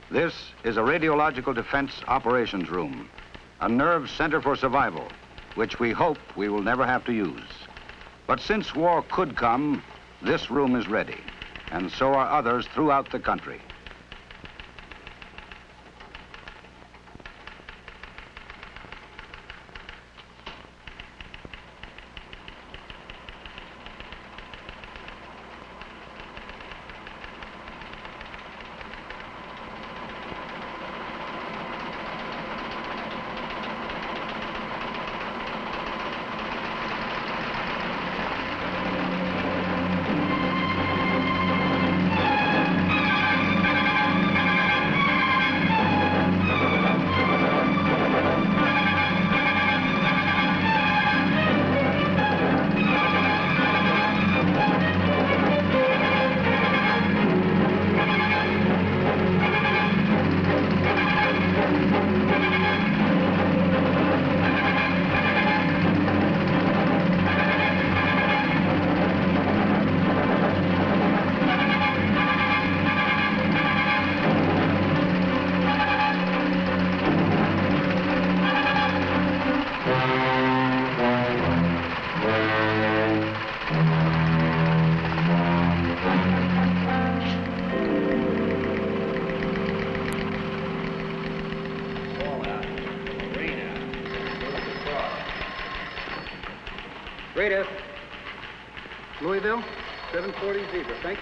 This is a radiological defense operations room, a nerve center for survival, which we hope we will never have to use. But since war could come, this room is ready, and so are others throughout the country. Radioactive. Louisville, 740 Zebra, thanks.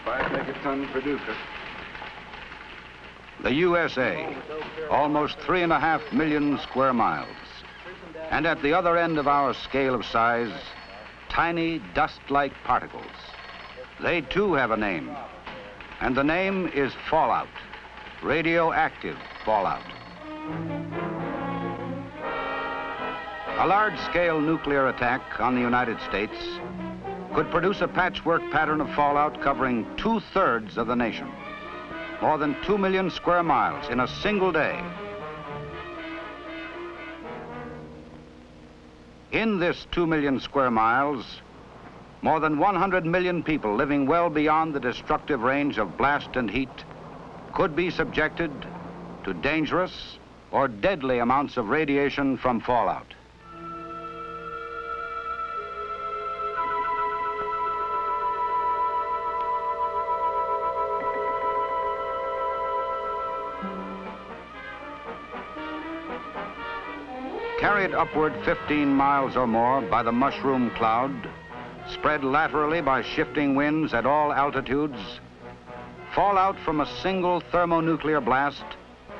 5 megaton producer. The USA, almost 3.5 million square miles. And at the other end of our scale of size, tiny dust-like particles. They too have a name, and the name is fallout, radioactive fallout. A large-scale nuclear attack on the United States could produce a patchwork pattern of fallout covering 2/3 of the nation, more than 2 million square miles in a single day. In this 2 million square miles, more than 100 million people living well beyond the destructive range of blast and heat could be subjected to dangerous or deadly amounts of radiation from fallout. Carried upward 15 miles or more by the mushroom cloud, spread laterally by shifting winds at all altitudes, fallout from a single thermonuclear blast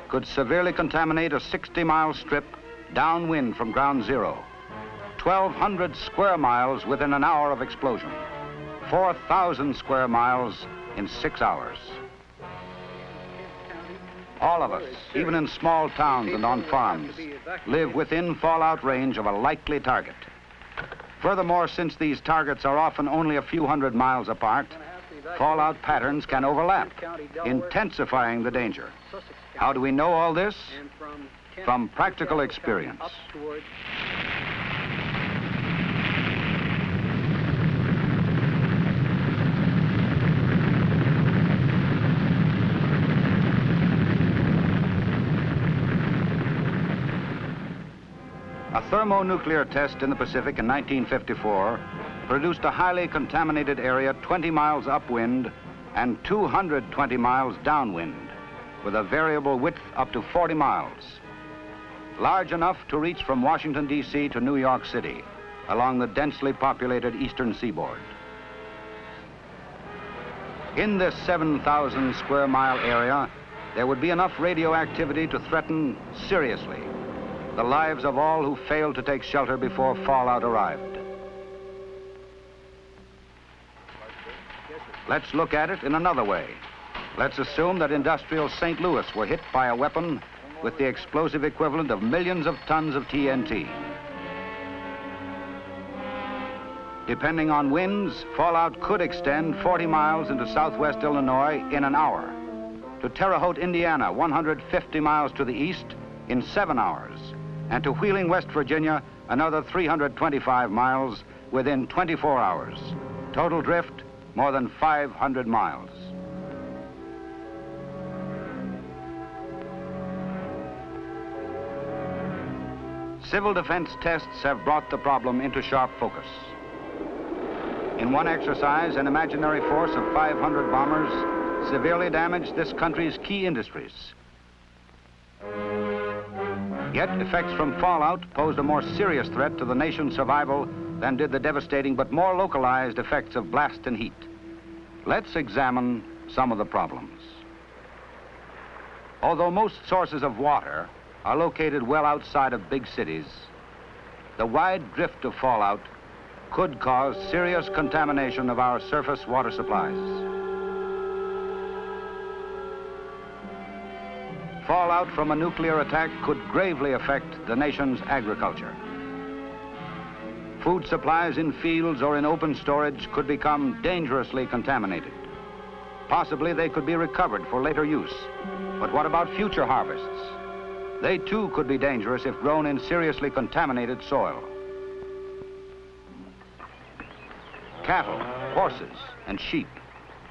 could severely contaminate a 60-mile strip downwind from ground zero, 1,200 square miles within an hour of explosion, 4,000 square miles in 6 hours. All of us, even in small towns and on farms, live within fallout range of a likely target. Furthermore, since these targets are often only a few hundred miles apart, fallout patterns can overlap, intensifying the danger. How do we know all this? From practical experience. A thermonuclear test in the Pacific in 1954 produced a highly contaminated area 20 miles upwind and 220 miles downwind, with a variable width up to 40 miles, large enough to reach from Washington, D.C. to New York City, along the densely populated eastern seaboard. In this 7,000 square mile area, there would be enough radioactivity to threaten seriously the lives of all who failed to take shelter before fallout arrived. Let's look at it in another way. Let's assume that industrial St. Louis were hit by a weapon with the explosive equivalent of millions of tons of TNT. Depending on winds, fallout could extend 40 miles into southwest Illinois in an hour, to Terre Haute, Indiana, 150 miles to the east in 7 hours, and to Wheeling, West Virginia, another 325 miles within 24 hours. Total drift, more than 500 miles. Civil defense tests have brought the problem into sharp focus. In one exercise, an imaginary force of 500 bombers severely damaged this country's key industries. Yet, effects from fallout posed a more serious threat to the nation's survival than did the devastating but more localized effects of blast and heat. Let's examine some of the problems. Although most sources of water are located well outside of big cities, the wide drift of fallout could cause serious contamination of our surface water supplies. Fallout from a nuclear attack could gravely affect the nation's agriculture. Food supplies in fields or in open storage could become dangerously contaminated. Possibly they could be recovered for later use. But what about future harvests? They too could be dangerous if grown in seriously contaminated soil. Cattle, horses, and sheep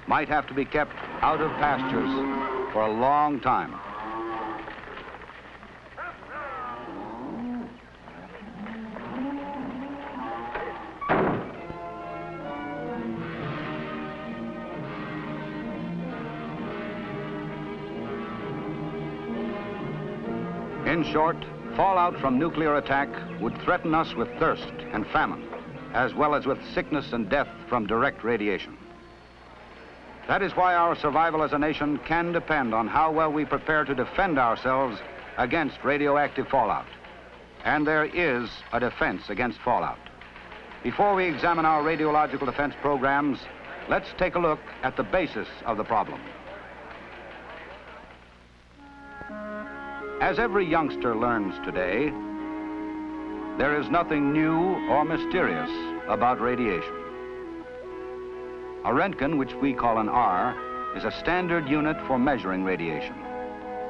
might have to be kept out of pastures for a long time. In short, fallout from nuclear attack would threaten us with thirst and famine, as well as with sickness and death from direct radiation. That is why our survival as a nation can depend on how well we prepare to defend ourselves against radioactive fallout. And there is a defense against fallout. Before we examine our radiological defense programs, let's take a look at the basis of the problem. As every youngster learns today, there is nothing new or mysterious about radiation. A Roentgen, which we call an R, is a standard unit for measuring radiation.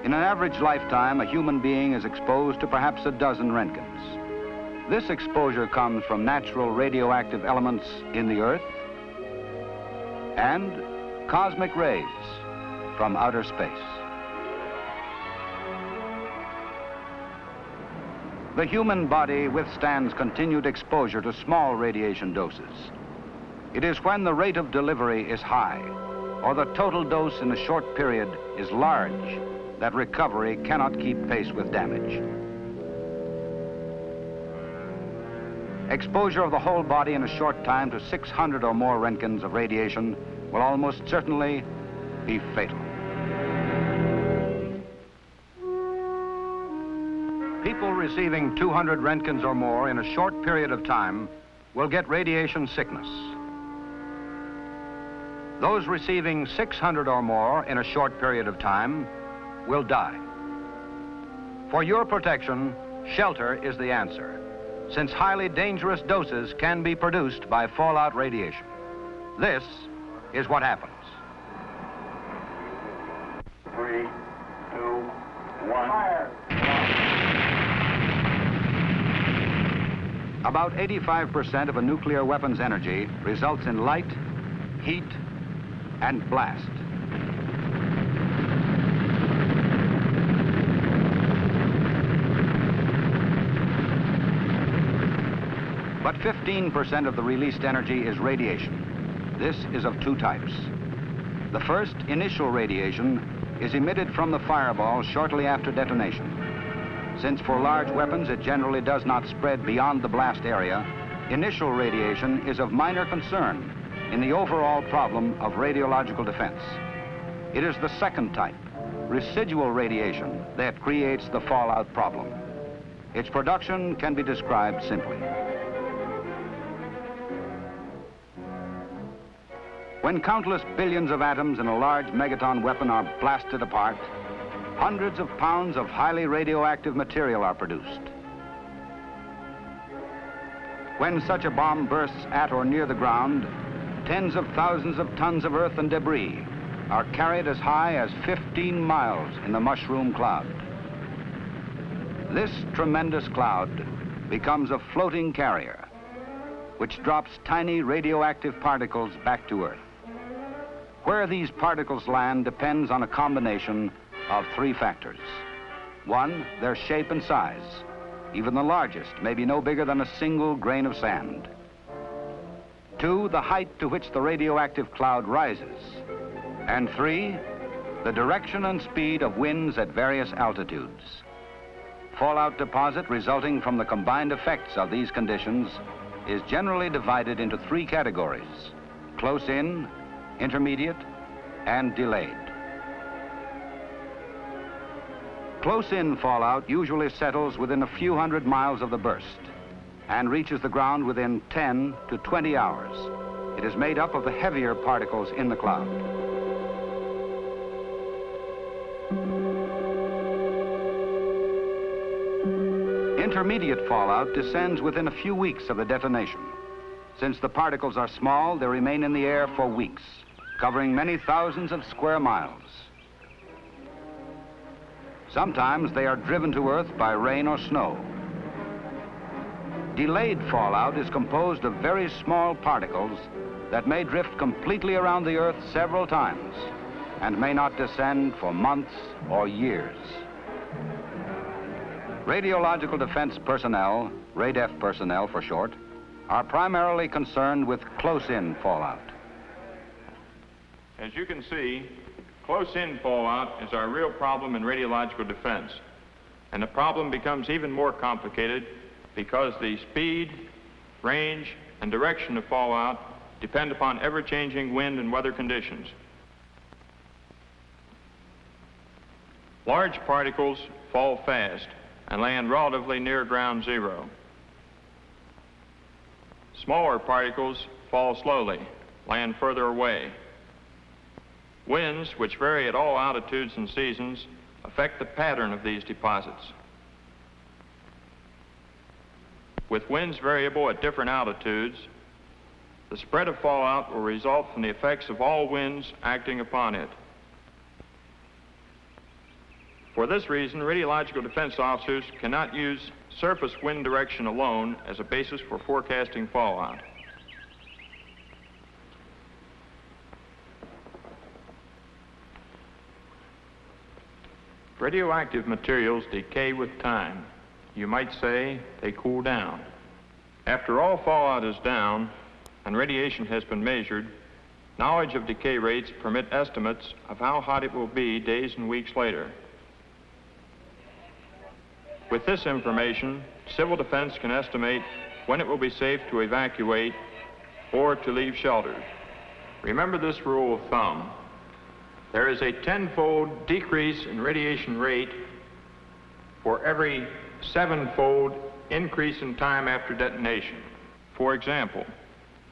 In an average lifetime, a human being is exposed to perhaps a dozen Roentgens. This exposure comes from natural radioactive elements in the earth and cosmic rays from outer space. The human body withstands continued exposure to small radiation doses. It is when the rate of delivery is high, or the total dose in a short period is large, that recovery cannot keep pace with damage. Exposure of the whole body in a short time to 600 or more Roentgens of radiation will almost certainly be fatal. People receiving 200 Roentgens or more in a short period of time will get radiation sickness. Those receiving 600 or more in a short period of time will die. For your protection, shelter is the answer, since highly dangerous doses can be produced by fallout radiation. This is what happens. 3, 2, 1. Fire! About 85% of a nuclear weapon's energy results in light, heat, and blast. But 15% of the released energy is radiation. This is of two types. The first, initial radiation, is emitted from the fireball shortly after detonation. Since for large weapons it generally does not spread beyond the blast area, initial radiation is of minor concern in the overall problem of radiological defense. It is the second type, residual radiation, that creates the fallout problem. Its production can be described simply. When countless billions of atoms in a large megaton weapon are blasted apart, hundreds of pounds of highly radioactive material are produced. When such a bomb bursts at or near the ground, tens of thousands of tons of earth and debris are carried as high as 15 miles in the mushroom cloud. This tremendous cloud becomes a floating carrier, which drops tiny radioactive particles back to Earth. Where these particles land depends on a combination of three factors. One, their shape and size. Even the largest may be no bigger than a single grain of sand. 2, the height to which the radioactive cloud rises. And 3, the direction and speed of winds at various altitudes. Fallout deposit resulting from the combined effects of these conditions is generally divided into 3 categories: close in, intermediate, and delayed. Close-in fallout usually settles within a few hundred miles of the burst and reaches the ground within 10 to 20 hours. It is made up of the heavier particles in the cloud. Intermediate fallout descends within a few weeks of the detonation. Since the particles are small, they remain in the air for weeks, covering many thousands of square miles. Sometimes they are driven to Earth by rain or snow. Delayed fallout is composed of very small particles that may drift completely around the Earth several times and may not descend for months or years. Radiological defense personnel, RADEF personnel for short, are primarily concerned with close-in fallout. As you can see, close-in fallout is our real problem in radiological defense. And the problem becomes even more complicated because the speed, range, and direction of fallout depend upon ever-changing wind and weather conditions. Large particles fall fast and land relatively near ground zero. Smaller particles fall slowly, land further away. Winds, which vary at all altitudes and seasons, affect the pattern of these deposits. With winds variable at different altitudes, the spread of fallout will result from the effects of all winds acting upon it. For this reason, radiological defense officers cannot use surface wind direction alone as a basis for forecasting fallout. Radioactive materials decay with time. You might say they cool down. After all fallout is down and radiation has been measured, knowledge of decay rates permit estimates of how hot it will be days and weeks later. With this information, civil defense can estimate when it will be safe to evacuate or to leave shelter. Remember this rule of thumb. There is a 10-fold decrease in radiation rate for every 7-fold increase in time after detonation. For example,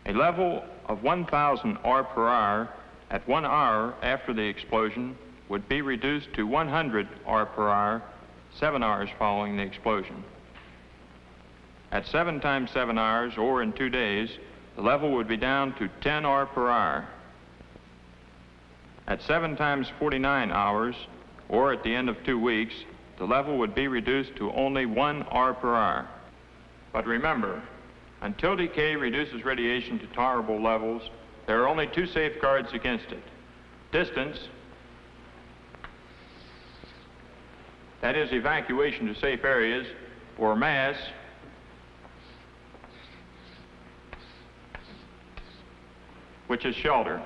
a level of 1,000 R per hour at 1 hour after the explosion would be reduced to 100 R per hour 7 hours following the explosion. At 7 times 7 hours, or in 2 days, the level would be down to 10 R per hour. At 7 times 49 hours, or at the end of 2 weeks, the level would be reduced to only 1 R per hour. But remember, until decay reduces radiation to tolerable levels, there are only 2 safeguards against it: distance, that is evacuation to safe areas, or mass, which is shelter.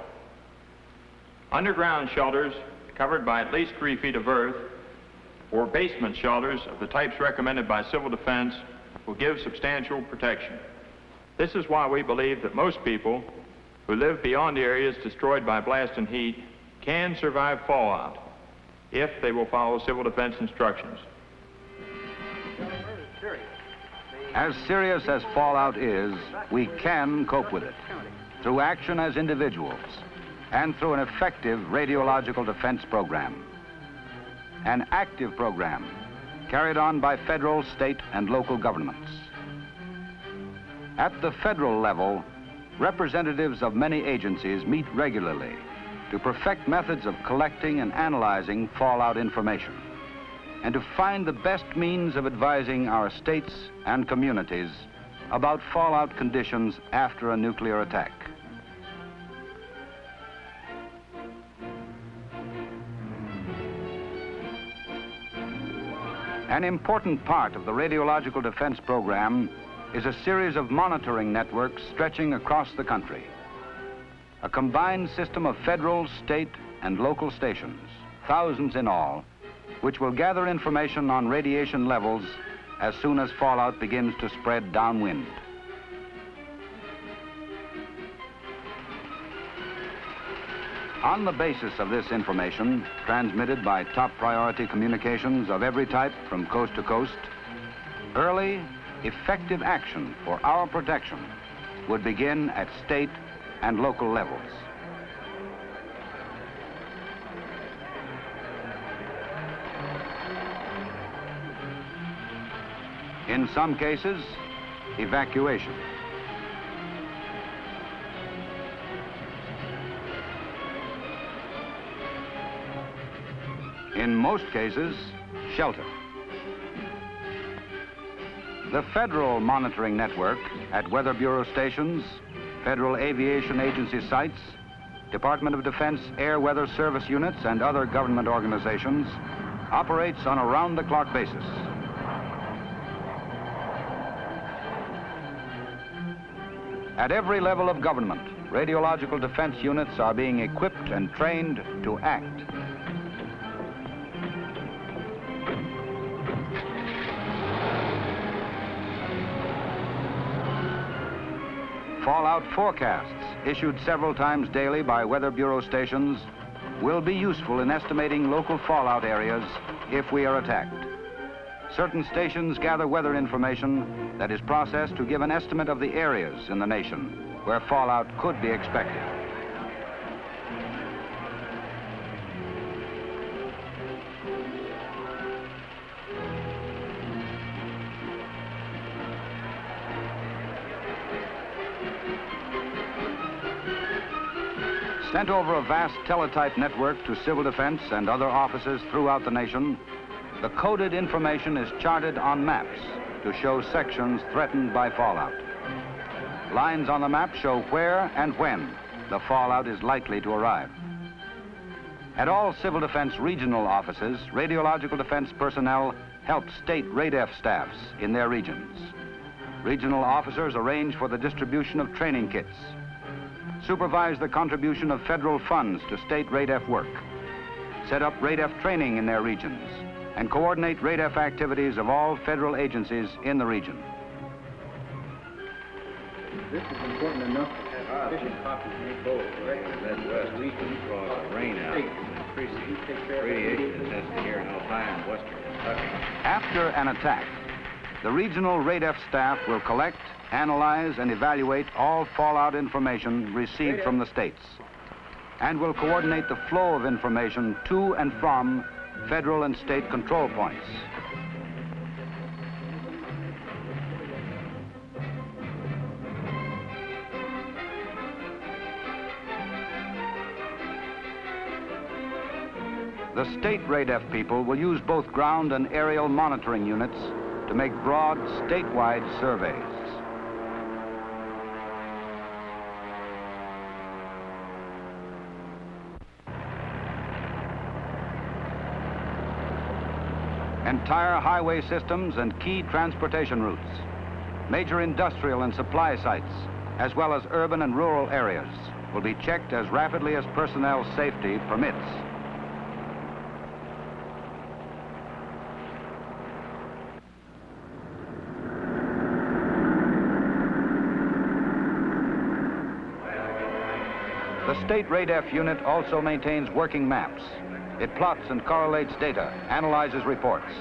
Underground shelters covered by at least 3 feet of earth, or basement shelters of the types recommended by civil defense, will give substantial protection. This is why we believe that most people who live beyond the areas destroyed by blast and heat can survive fallout if they will follow civil defense instructions. As serious as fallout is, we can cope with it through action as individuals and through an effective radiological defense program. An active program carried on by federal, state, and local governments. At the federal level, representatives of many agencies meet regularly to perfect methods of collecting and analyzing fallout information and to find the best means of advising our states and communities about fallout conditions after a nuclear attack. An important part of the radiological defense program is a series of monitoring networks stretching across the country. A combined system of federal, state, and local stations, thousands in all, which will gather information on radiation levels as soon as fallout begins to spread downwind. On the basis of this information, transmitted by top priority communications of every type from coast to coast, early, effective action for our protection would begin at state and local levels. In some cases, evacuation. In most cases, shelter. The federal monitoring network at Weather Bureau stations, Federal Aviation Agency sites, Department of Defense Air Weather Service units, and other government organizations operates on a round-the-clock basis. At every level of government, radiological defense units are being equipped and trained to act. Fallout forecasts, issued several times daily by Weather Bureau stations, will be useful in estimating local fallout areas if we are attacked. Certain stations gather weather information that is processed to give an estimate of the areas in the nation where fallout could be expected. Sent over a vast teletype network to civil defense and other offices throughout the nation, the coded information is charted on maps to show sections threatened by fallout. Lines on the map show where and when the fallout is likely to arrive. At all civil defense regional offices, radiological defense personnel help state RADF staffs in their regions. Regional officers arrange for the distribution of training kits, supervise the contribution of federal funds to state RADF work, set up RADF training in their regions, and coordinate RADF activities of all federal agencies in the region. This is important enough to have sufficient copies made both directly Midwest is going to cause a rain out and increasing radiation is tested here in Ohio and western Kentucky. After an attack, the regional RADF staff will collect, analyze, and evaluate all fallout information received from the states, and will coordinate the flow of information to and from federal and state control points. The state RADF people will use both ground and aerial monitoring units to make broad statewide surveys. Entire highway systems and key transportation routes, major industrial and supply sites, as well as urban and rural areas, will be checked as rapidly as personnel safety permits. The state RADF unit also maintains working maps. It plots and correlates data, analyzes reports.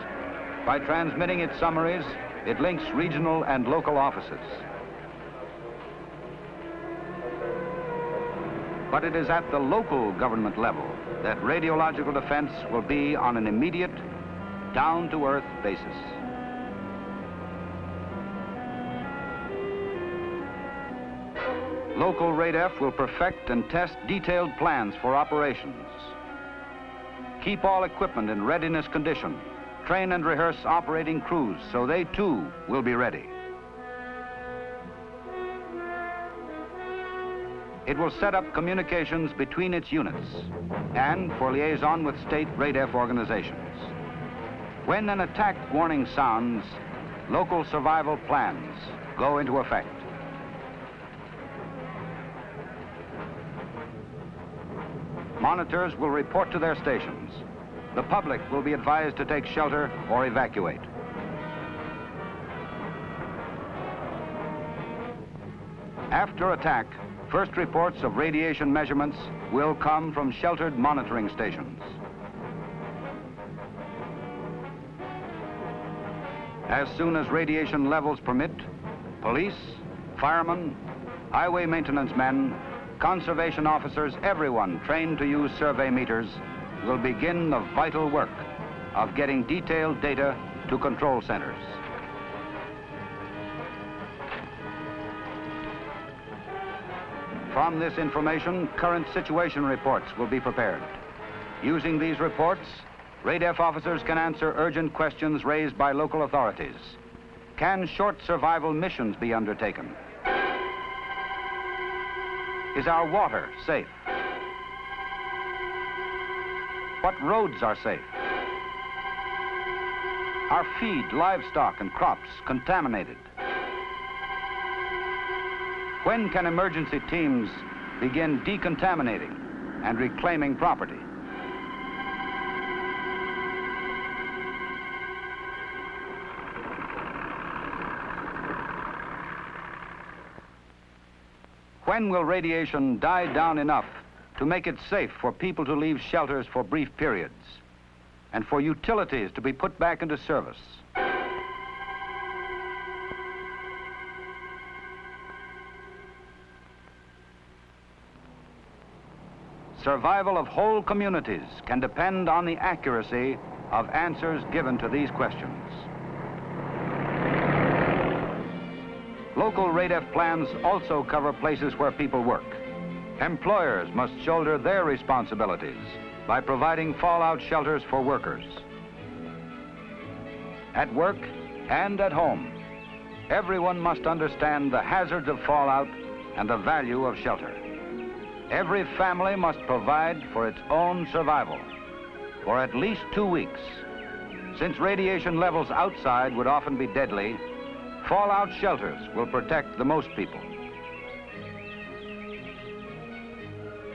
By transmitting its summaries, it links regional and local offices. But it is at the local government level that radiological defense will be on an immediate, down-to-earth basis. Local RADF will perfect and test detailed plans for operations. Keep all equipment in readiness condition. Train and rehearse operating crews so they too will be ready. It will set up communications between its units and for liaison with state RADF organizations. When an attack warning sounds, local survival plans go into effect. Monitors will report to their stations. The public will be advised to take shelter or evacuate. After attack, first reports of radiation measurements will come from sheltered monitoring stations. As soon as radiation levels permit, police, firemen, highway maintenance men, conservation officers, everyone trained to use survey meters will begin the vital work of getting detailed data to control centers. From this information, current situation reports will be prepared. Using these reports, RADF officers can answer urgent questions raised by local authorities. Can short survival missions be undertaken? Is our water safe? What roads are safe? Are feed, livestock, and crops contaminated? When can emergency teams begin decontaminating and reclaiming property? When will radiation die down enough to make it safe for people to leave shelters for brief periods and for utilities to be put back into service? Survival of whole communities can depend on the accuracy of answers given to these questions. Local RADF plans also cover places where people work. Employers must shoulder their responsibilities by providing fallout shelters for workers. At work and at home, everyone must understand the hazards of fallout and the value of shelter. Every family must provide for its own survival for at least 2 weeks. Since radiation levels outside would often be deadly, fallout shelters will protect the most people.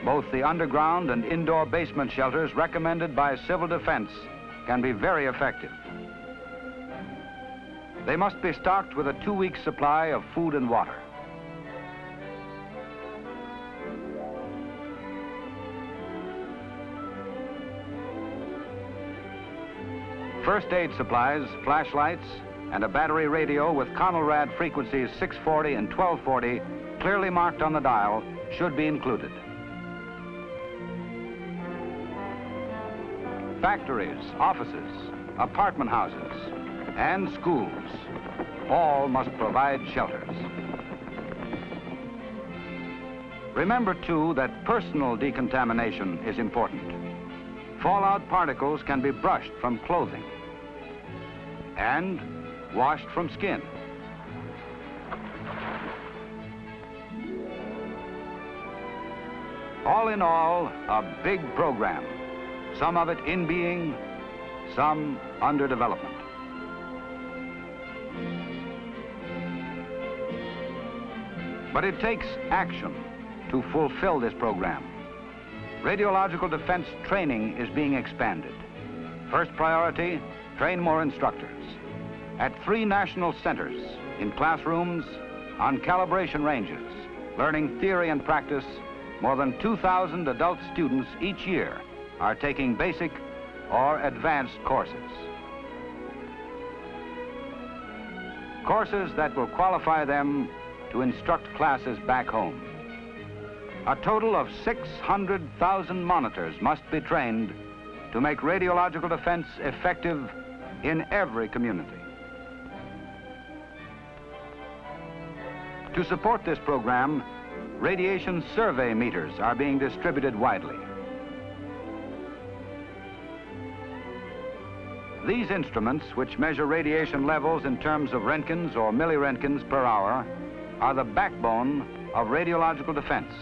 Both the underground and indoor basement shelters recommended by Civil Defense can be very effective. They must be stocked with a 2-week supply of food and water. First aid supplies, flashlights, and a battery radio with Conelrad frequencies 640 and 1240 clearly marked on the dial should be included. Factories, offices, apartment houses, and schools all must provide shelters. Remember, too, that personal decontamination is important. Fallout particles can be brushed from clothing and washed from skin. All in all, a big program. Some of it in being, some under development. But it takes action to fulfill this program. Radiological defense training is being expanded. First priority, train more instructors. At 3 national centers, in classrooms, on calibration ranges, learning theory and practice, more than 2,000 adult students each year are taking basic or advanced courses. Courses that will qualify them to instruct classes back home. A total of 600,000 monitors must be trained to make radiological defense effective in every community. To support this program, radiation survey meters are being distributed widely. These instruments, which measure radiation levels in terms of Roentgens or milliroentgens per hour, are the backbone of radiological defense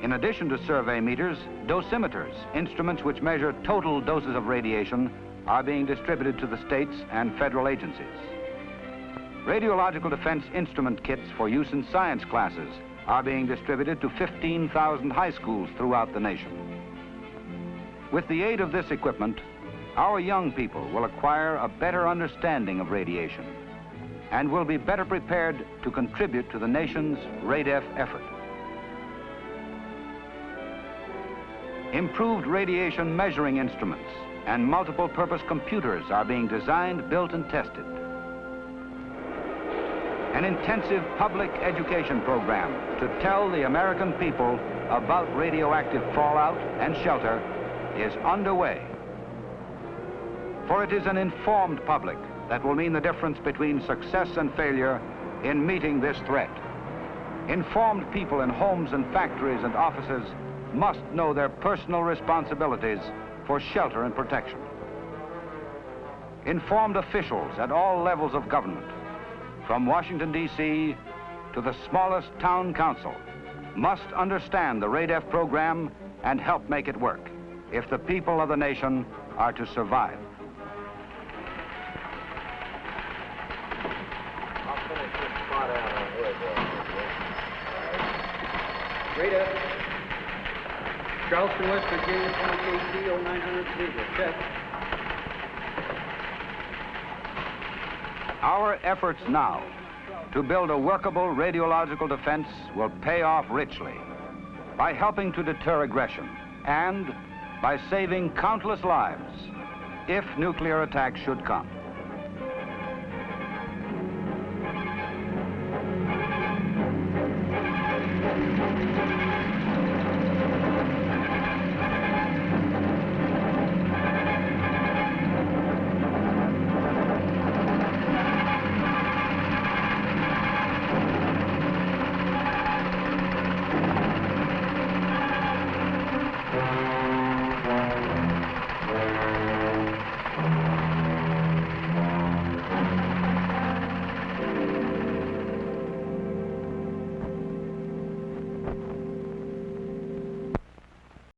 In addition to survey meters, dosimeters, instruments which measure total doses of radiation, are being distributed to the states and federal agencies. Radiological defense instrument kits for use in science classes are being distributed to 15,000 high schools throughout the nation. With the aid of this equipment, our young people will acquire a better understanding of radiation and will be better prepared to contribute to the nation's RADEF effort. Improved radiation measuring instruments and multiple-purpose computers are being designed, built, and tested. An intensive public education program to tell the American people about radioactive fallout and shelter is underway. For it is an informed public that will mean the difference between success and failure in meeting this threat. Informed people in homes and factories and offices must know their personal responsibilities for shelter and protection. Informed officials at all levels of government, from Washington, D.C. to the smallest town council, must understand the RADEF program and help make it work if the people of the nation are to survive. I'll finish this spot out on wood. RADEF, Charleston, West Virginia, 20 KC 0900 visual. Check. Our efforts now to build a workable radiological defense will pay off richly by helping to deter aggression and by saving countless lives if nuclear attack should come.